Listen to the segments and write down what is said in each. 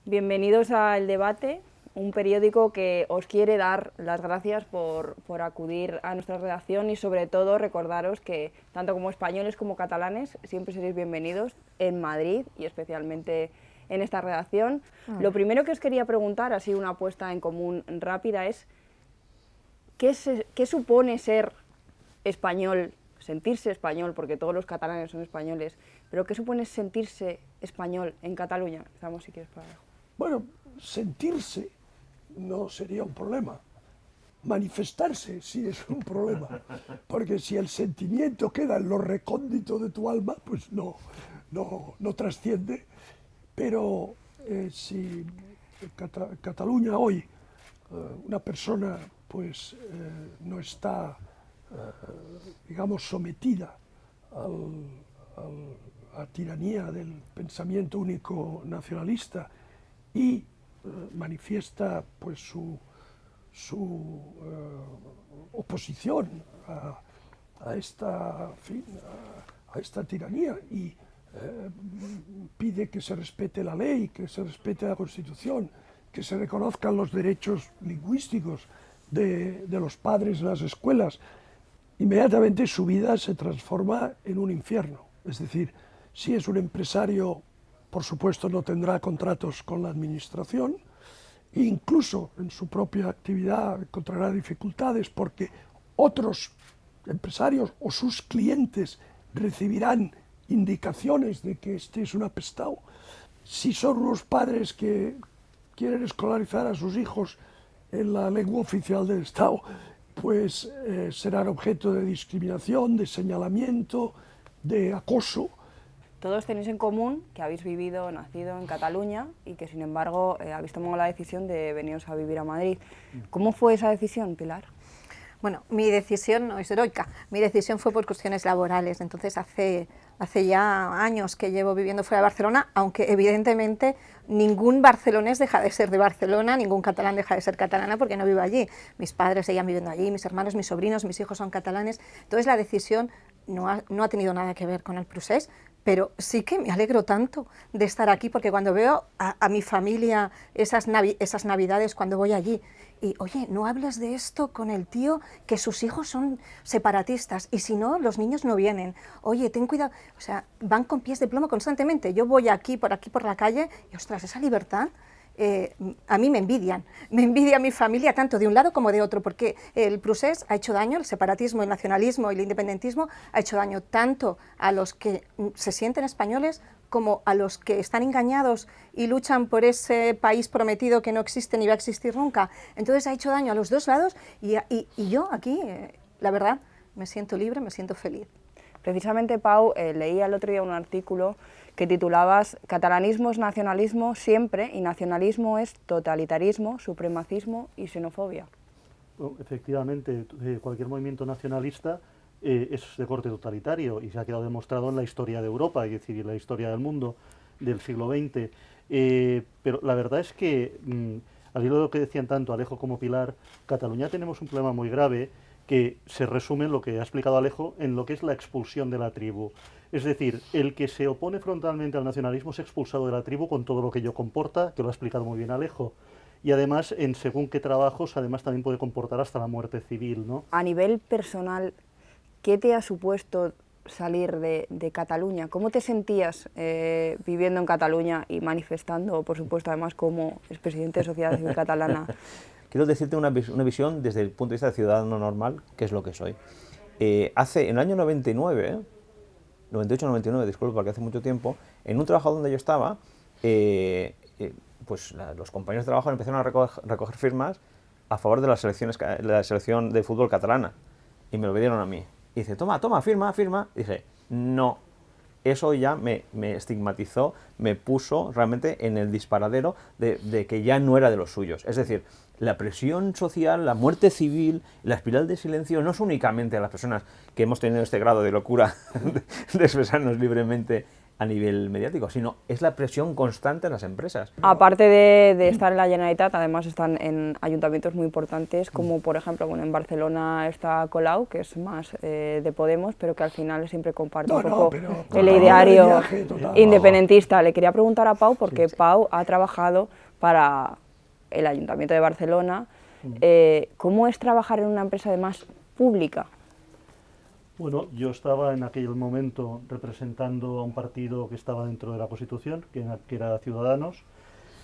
Bienvenidos a El Debate, un periódico que os quiere dar las gracias por acudir a nuestra redacción y sobre todo recordaros que tanto como españoles como catalanes siempre seréis bienvenidos en Madrid y especialmente en esta redacción. Lo primero que os quería preguntar, así una apuesta en común rápida, es ¿qué supone ser español, sentirse español, porque todos los catalanes son españoles, pero qué supone sentirse español en Cataluña? Empezamos si quieres para abajo. Bueno, sentirse no sería un problema. Manifestarse sí es un problema, porque si el sentimiento queda en lo recóndito de tu alma, pues no trasciende. Pero si en Cataluña hoy una persona pues no está, digamos, sometida a la tiranía del pensamiento único nacionalista y manifiesta pues su oposición a esta tiranía y pide que se respete la ley, que se respete la Constitución, que se reconozcan los derechos lingüísticos de los padres en las escuelas, inmediatamente su vida se transforma en un infierno. Es decir, si es un empresario, por supuesto no tendrá contratos con la administración, e incluso en su propia actividad encontrará dificultades porque otros empresarios o sus clientes recibirán indicaciones de que este es un apestado. Si son unos padres que quieren escolarizar a sus hijos en la lengua oficial del Estado, pues serán objeto de discriminación, de señalamiento, de acoso. Todos tenéis en común que habéis nacido en Cataluña y que sin embargo habéis tomado la decisión de veniros a vivir a Madrid. ¿Cómo fue esa decisión, Pilar? Bueno, mi decisión no es heroica, mi decisión fue por cuestiones laborales. Entonces hace ya años que llevo viviendo fuera de Barcelona, aunque evidentemente ningún barcelonés deja de ser de Barcelona, ningún catalán deja de ser catalana porque no vivo allí. Mis padres seguían viviendo allí, mis hermanos, mis sobrinos, mis hijos son catalanes. Entonces la decisión no ha tenido nada que ver con el procés, pero sí que me alegro tanto de estar aquí, porque cuando veo a mi familia esas navidades cuando voy allí, y oye, no hables de esto con el tío, que sus hijos son separatistas, y si no, los niños no vienen, oye, ten cuidado, o sea, van con pies de plomo constantemente. Yo voy aquí por la calle, y ostras, esa libertad, a mí me envidia mi familia tanto de un lado como de otro, porque el procés ha hecho daño, el separatismo, el nacionalismo y el independentismo ha hecho daño tanto a los que se sienten españoles como a los que están engañados y luchan por ese país prometido que no existe ni va a existir nunca. Entonces ha hecho daño a los dos lados y yo aquí, la verdad, me siento libre, me siento feliz. Precisamente, Pau, leía el otro día un artículo que titulabas «Catalanismo es nacionalismo siempre y nacionalismo es totalitarismo, supremacismo y xenofobia». Bueno, efectivamente, cualquier movimiento nacionalista es de corte totalitario y se ha quedado demostrado en la historia de Europa, es decir, en la historia del mundo del siglo XX. Pero la verdad es que, al hilo de lo que decían tanto Alejo como Pilar, Cataluña tenemos un problema muy grave que se resume en lo que ha explicado Alejo, en lo que es la expulsión de la tribu. Es decir, el que se opone frontalmente al nacionalismo es expulsado de la tribu con todo lo que ello comporta, que lo ha explicado muy bien Alejo. Y además, en según qué trabajos, además también puede comportar hasta la muerte civil, ¿no? A nivel personal, ¿qué te ha supuesto salir de Cataluña? ¿Cómo te sentías viviendo en Cataluña y manifestando, por supuesto, además como expresidente de Sociedad Civil Catalana? Quiero decirte una visión desde el punto de vista de ciudadano normal, que es lo que soy. En el año 99, 98-99, disculpa, porque hace mucho tiempo, en un trabajo donde yo estaba, pues los compañeros de trabajo empezaron a recoger firmas a favor de la selección de fútbol catalana, y me lo pidieron a mí. Y dice, toma, firma. Y dije, no. Eso ya me estigmatizó, me puso realmente en el disparadero de que ya no era de los suyos. Es decir, la presión social, la muerte civil, la espiral de silencio no es únicamente a las personas que hemos tenido este grado de locura de expresarnos libremente a nivel mediático, sino es la presión constante en las empresas. Aparte de estar en la Generalitat, además están en ayuntamientos muy importantes, como por ejemplo, bueno, en Barcelona está Colau, que es más de Podemos, pero que al final siempre comparte un poco el ideario independentista. Le quería preguntar a Pau, porque Pau ha trabajado para el Ayuntamiento de Barcelona. ¿Cómo es trabajar en una empresa además pública? Bueno, yo estaba en aquel momento representando a un partido que estaba dentro de la Constitución, que era Ciudadanos.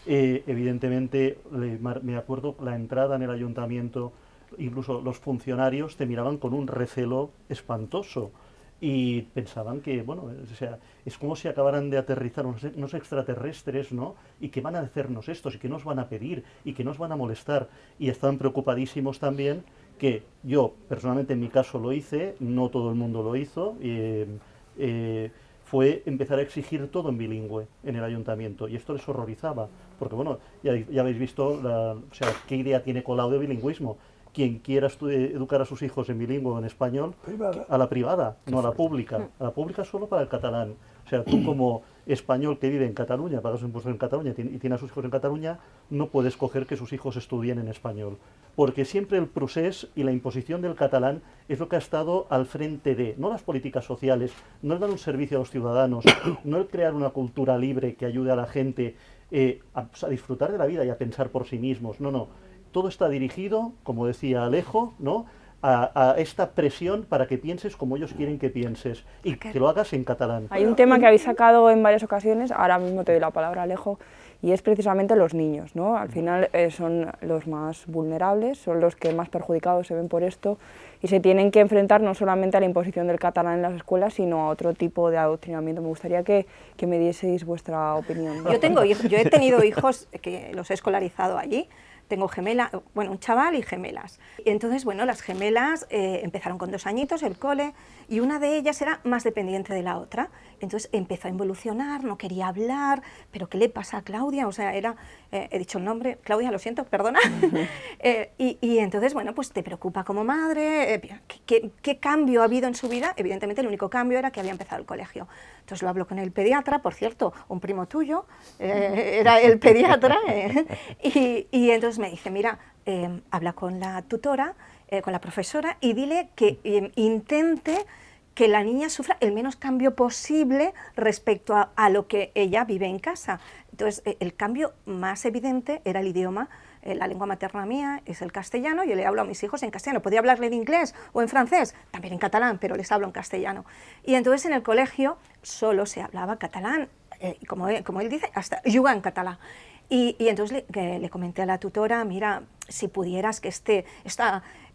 Evidentemente, me acuerdo, la entrada en el ayuntamiento, incluso los funcionarios te miraban con un recelo espantoso y pensaban que, bueno, o sea, es como si acabaran de aterrizar unos extraterrestres, ¿no? Y que van a hacernos estos, y que nos van a pedir, y que nos van a molestar. Y estaban preocupadísimos también, que yo personalmente en mi caso lo hice, no todo el mundo lo hizo, fue empezar a exigir todo en bilingüe en el ayuntamiento, y esto les horrorizaba, porque bueno, ya habéis visto o sea, qué idea tiene Colau de bilingüismo. Quien quiera educar a sus hijos en bilingüe o en español, a la privada, no a la pública. A la pública solo para el catalán. O sea, tú como español que vive en Cataluña, pagas impuestos en Cataluña y tiene a sus hijos en Cataluña, no puedes coger que sus hijos estudien en español. Porque siempre el procés y la imposición del catalán es lo que ha estado al frente de, no las políticas sociales, no el dar un servicio a los ciudadanos, no el crear una cultura libre que ayude a la gente a disfrutar de la vida y a pensar por sí mismos. No, no. Todo está dirigido, como decía Alejo, ¿no?, a esta presión para que pienses como ellos quieren que pienses y que lo hagas en catalán. Hay un tema que habéis sacado en varias ocasiones, ahora mismo te doy la palabra, Alejo, y es precisamente los niños, ¿no? Al final son los más vulnerables, son los que más perjudicados se ven por esto y se tienen que enfrentar no solamente a la imposición del catalán en las escuelas, sino a otro tipo de adoctrinamiento. Me gustaría que me dieseis vuestra opinión. Yo he tenido hijos que los he escolarizado allí. Tengo un chaval y gemelas. Y entonces, bueno, las gemelas empezaron con 2 añitos el cole y una de ellas era más dependiente de la otra. Entonces empezó a involucionar, no quería hablar, pero ¿qué le pasa a Claudia? O sea, he dicho el nombre, Claudia, lo siento, perdona. Y entonces, bueno, pues te preocupa como madre, ¿qué cambio ha habido en su vida? Evidentemente el único cambio era que había empezado el colegio. Entonces lo hablo con el pediatra, por cierto, un primo tuyo, era el pediatra, y entonces me dice, mira, habla con la tutora, con la profesora, y dile que intente que la niña sufra el menos cambio posible respecto a lo que ella vive en casa. Entonces, el cambio más evidente era el idioma. La lengua materna mía es el castellano, yo le hablo a mis hijos en castellano. Podría hablarle en inglés o en francés, también en catalán, pero les hablo en castellano. Y entonces en el colegio solo se hablaba catalán, como él dice, hasta jugar en catalán. Y entonces le comenté a la tutora, mira, si pudieras que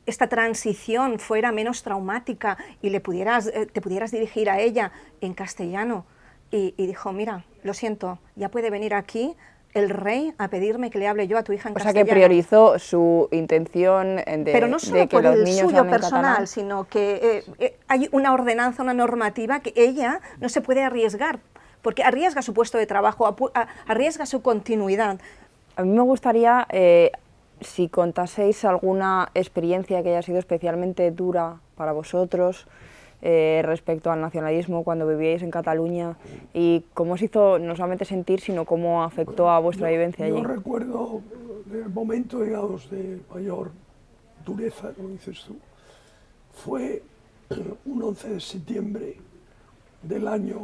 esta transición fuera menos traumática y te pudieras dirigir a ella en castellano. Y dijo, mira, lo siento, ya puede venir aquí el rey a pedirme que le hable yo a tu hija en castellano. O sea, que priorizó su intención Pero no solo de que por los el niños suyo hablen personal, catalán, sino que hay una ordenanza, una normativa que ella no se puede arriesgar, porque arriesga su puesto de trabajo, arriesga su continuidad. A mí me gustaría, si contaseis alguna experiencia que haya sido especialmente dura para vosotros respecto al nacionalismo cuando vivíais en Cataluña y cómo os hizo no solamente sentir, sino cómo afectó a vuestra vivencia allí. Yo recuerdo el momento, digamos, de mayor dureza, como dices tú, fue un 11 de septiembre del año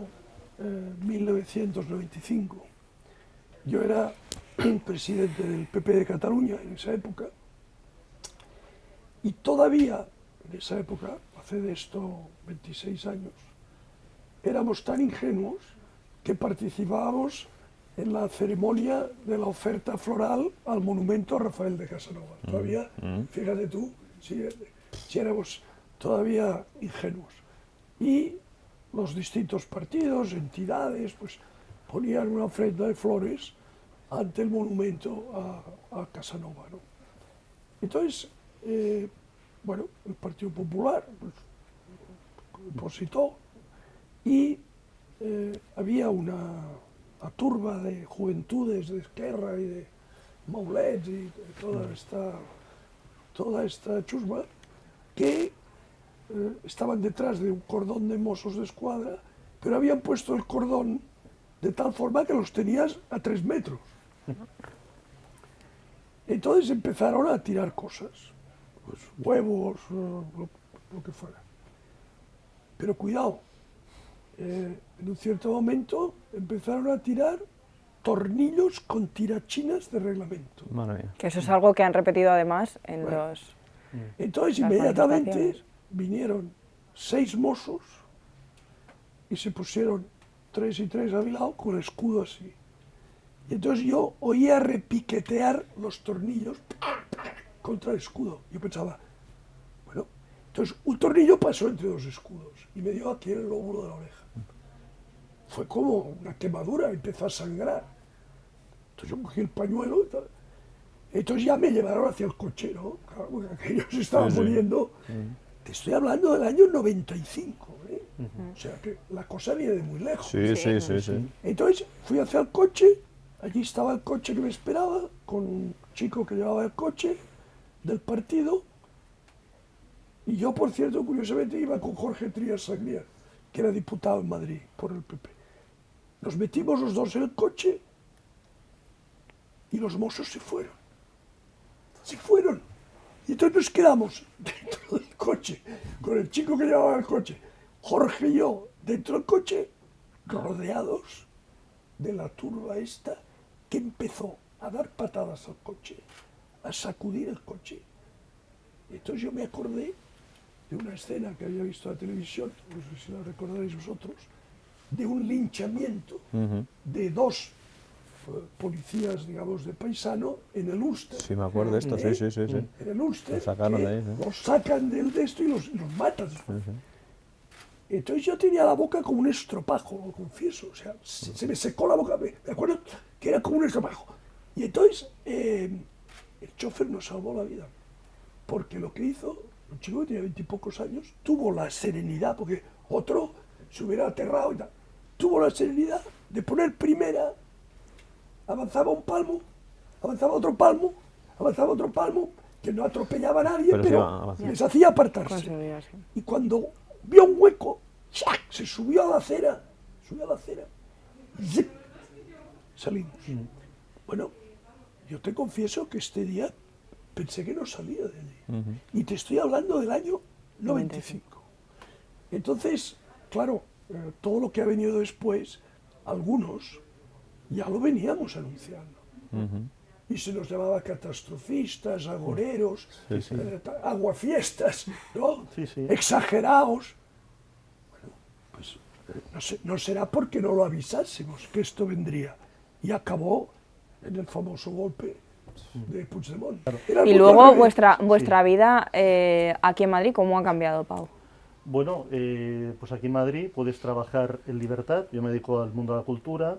1995. Yo era presidente del PP de Cataluña en esa época y todavía en esa época, hace de esto 26 años, éramos tan ingenuos que participábamos en la ceremonia de la oferta floral al monumento a Rafael de Casanova. Todavía, fíjate tú, si éramos todavía ingenuos. Y los distintos partidos, entidades, pues ponían una ofrenda de flores ante el monumento a Casanova, ¿no? Entonces, bueno, el Partido Popular pues, opositó y había una turba de juventudes de Esquerra y de Maulets y de toda esta chusma que estaban detrás de un cordón de Mossos de Escuadra pero habían puesto el cordón de tal forma que los tenías a 3 metros. Entonces empezaron a tirar cosas, pues huevos, lo que fuera. Pero cuidado, en un cierto momento empezaron a tirar tornillos con tirachinas de reglamento. Madre mía. Que eso es algo que han repetido además en Bueno. los... Entonces Las inmediatamente manifestaciones. vinieron 6 mozos y se pusieron 3 y 3 a mi lado con el escudo así. Y entonces yo oía repiquetear los tornillos contra el escudo. Yo pensaba, bueno, entonces un tornillo pasó entre 2 escudos y me dio aquí en el lóbulo de la oreja. Fue como una quemadura, empezó a sangrar. Entonces yo cogí el pañuelo y tal. Entonces ya me llevaron hacia el coche, ¿no? Claro, porque aquello se estaba poniendo. Te estoy hablando del año 95, ¿eh? O sea que la cosa viene de muy lejos. Sí. Entonces fui hacia el coche, allí estaba el coche que me esperaba, con un chico que llevaba el coche del partido, y yo, por cierto, curiosamente, iba con Jorge Trías Sagnier, que era diputado en Madrid por el PP. Nos metimos los dos en el coche y los mozos se fueron. Se fueron. Y entonces nos quedamos dentro del coche, con el chico que llevaba el coche, Jorge y yo, dentro del coche, rodeados de la turba esta, que empezó a dar patadas al coche, a sacudir el coche. Y entonces yo me acordé de una escena que había visto en la televisión, no sé si la recordaréis vosotros, de un linchamiento de 2 policías, digamos, de paisano en el Ulster. Sí, me acuerdo de esto, sí. En el Ulster, Lo sacaron que de ahí, ¿no? los sacan de esto y los matan. Entonces yo tenía la boca como un estropajo, lo confieso, o sea, se me secó la boca, me acuerdo que era como un estropajo. Y entonces el chofer nos salvó la vida, porque lo que hizo, un chico que tenía 20 y pocos años, tuvo la serenidad, porque otro se hubiera aterrado y tal, tuvo la serenidad de poner primera, avanzaba un palmo, avanzaba otro palmo, avanzaba otro palmo, que no atropellaba a nadie, Pero sí pero iba avanzando. les hacía apartarse. Conseguir así. Y cuando vio un hueco, ¡shac!, se subió a la acera, ¡zip!, salimos. Bueno, yo te confieso que este día pensé que no salía de allí. Y te estoy hablando del año 95. Entonces, claro, todo lo que ha venido después, algunos ya lo veníamos anunciando. Y se nos llamaba catastrofistas, agoreros, aguafiestas, ¿no? Sí. Exagerados. Bueno, pues no será porque no lo avisásemos que esto vendría. Y acabó en el famoso golpe de Puigdemont. Era Y el luego golpe vuestra vida aquí en Madrid, ¿cómo ha cambiado, Pau? Bueno, pues aquí en Madrid puedes trabajar en libertad. Yo me dedico al mundo de la cultura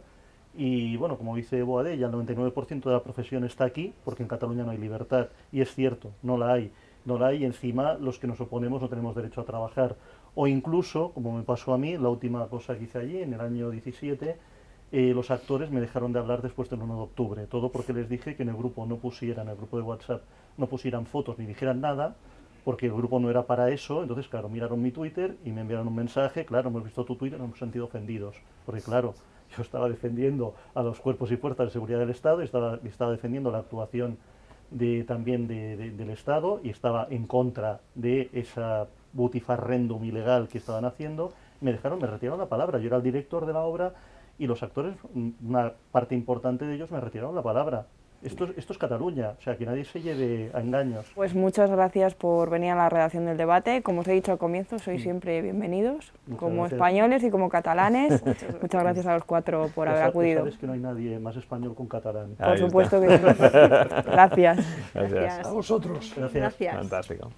y, bueno, como dice Boadella, ya el 99% de la profesión está aquí porque en Cataluña no hay libertad. Y es cierto, no la hay. Y encima los que nos oponemos no tenemos derecho a trabajar. O incluso, como me pasó a mí, la última cosa que hice allí, en el año 17, los actores me dejaron de hablar después del 1 de octubre. Todo porque les dije que en el grupo en el grupo de WhatsApp, no pusieran fotos ni dijeran nada, porque el grupo no era para eso. Entonces, claro, miraron mi Twitter y me enviaron un mensaje: claro, hemos visto tu Twitter, nos hemos sentido ofendidos, porque claro, yo estaba defendiendo a los cuerpos y fuerzas de seguridad del Estado, estaba defendiendo la actuación también del Estado, y estaba en contra de esa butifarrendum ilegal que estaban haciendo. Me retiraron la palabra. Yo era el director de la obra y los actores, una parte importante de ellos, me retiraron la palabra. Esto es Cataluña, o sea, que nadie se lleve a engaños. Pues muchas gracias por venir a la redacción del debate. Como os he dicho al comienzo, sois siempre bienvenidos, como gracias. españoles y como catalanes. Muchas gracias a los 4 por haber acudido. Sabes que no hay nadie más español que un catalán. Por Ahí está. supuesto que sí. Gracias. Gracias. a vosotros. Gracias. Gracias. Fantástico.